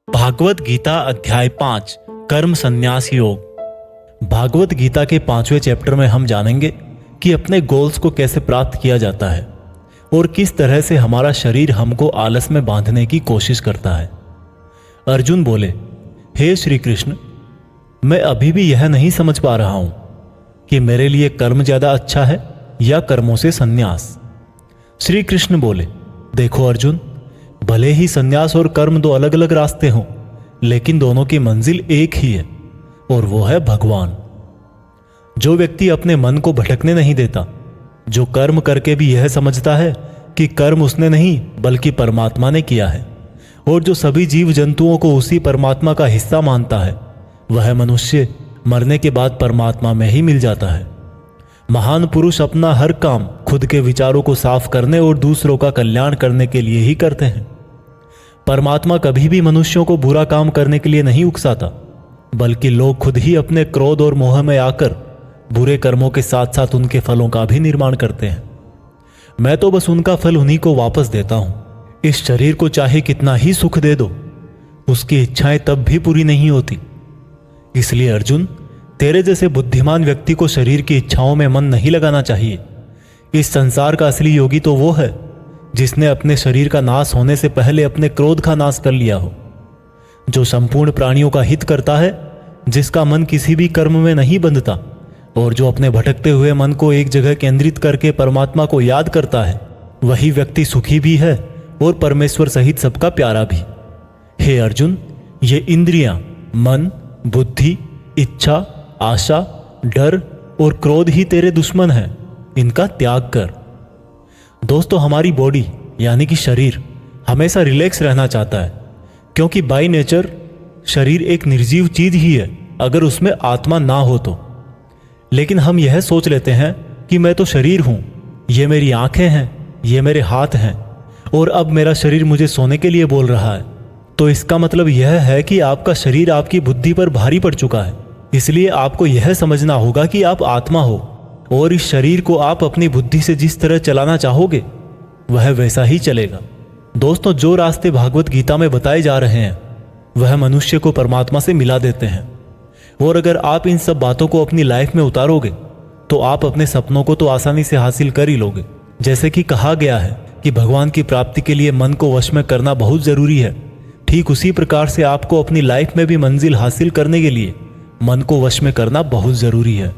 भागवत गीता अध्याय 5 कर्म संन्यास योग। भागवत गीता के 5वें चैप्टर में हम जानेंगे कि अपने गोल्स को कैसे प्राप्त किया जाता है और किस तरह से हमारा शरीर हमको आलस में बांधने की कोशिश करता है। अर्जुन बोले, हे श्री कृष्ण, मैं अभी भी यह नहीं समझ पा रहा हूं कि मेरे लिए कर्म ज्यादा अच्छा है या कर्मों से संन्यास। श्री कृष्ण बोले, देखो अर्जुन, भले ही संन्यास और कर्म दो अलग अलग रास्ते हों, लेकिन दोनों की मंजिल एक ही है और वो है भगवान। जो व्यक्ति अपने मन को भटकने नहीं देता, जो कर्म करके भी यह समझता है कि कर्म उसने नहीं बल्कि परमात्मा ने किया है, और जो सभी जीव जंतुओं को उसी परमात्मा का हिस्सा मानता है, वह मनुष्य मरने के बाद परमात्मा में ही मिल जाता है। महान पुरुष अपना हर काम खुद के विचारों को साफ करने और दूसरों का कल्याण करने के लिए ही करते हैं। परमात्मा कभी भी मनुष्यों को बुरा काम करने के लिए नहीं उकसाता, बल्कि लोग खुद ही अपने क्रोध और मोह में आकर बुरे कर्मों के साथ साथ उनके फलों का भी निर्माण करते हैं। मैं तो बस उनका फल उन्हीं को वापस देता हूं। इस शरीर को चाहे कितना ही सुख दे दो, उसकी इच्छाएं तब भी पूरी नहीं होती। इसलिए अर्जुन, तेरे जैसे बुद्धिमान व्यक्ति को शरीर की इच्छाओं में मन नहीं लगाना चाहिए। इस संसार का असली योगी तो वो है जिसने अपने शरीर का नाश होने से पहले अपने क्रोध का नाश कर लिया हो, जो संपूर्ण प्राणियों का हित करता है, जिसका मन किसी भी कर्म में नहीं बंधता और जो अपने भटकते हुए मन को एक जगह केंद्रित करके परमात्मा को याद करता है, वही व्यक्ति सुखी भी है और परमेश्वर सहित सबका प्यारा भी। हे अर्जुन, ये इंद्रियां, मन, बुद्धि, इच्छा, आशा, डर और क्रोध ही तेरे दुश्मन हैं। इनका त्याग कर। दोस्तों, हमारी बॉडी यानी कि शरीर हमेशा रिलैक्स रहना चाहता है, क्योंकि बाय नेचर शरीर एक निर्जीव चीज ही है अगर उसमें आत्मा ना हो तो। लेकिन हम यह सोच लेते हैं कि मैं तो शरीर हूं, ये मेरी आंखें हैं, ये मेरे हाथ हैं, और अब मेरा शरीर मुझे सोने के लिए बोल रहा है। तो इसका मतलब यह है कि आपका शरीर आपकी बुद्धि पर भारी पड़ चुका है। इसलिए आपको यह समझना होगा कि आप आत्मा हो और इस शरीर को आप अपनी बुद्धि से जिस तरह चलाना चाहोगे वह वैसा ही चलेगा। दोस्तों, जो रास्ते भागवत गीता में बताए जा रहे हैं वह मनुष्य को परमात्मा से मिला देते हैं, और अगर आप इन सब बातों को अपनी लाइफ में उतारोगे तो आप अपने सपनों को तो आसानी से हासिल कर ही लोगे। जैसे कि कहा गया है कि भगवान की प्राप्ति के लिए मन को वश में करना बहुत जरूरी है, ठीक उसी प्रकार से आपको अपनी लाइफ में भी मंजिल हासिल करने के लिए मन को वश में करना बहुत जरूरी है।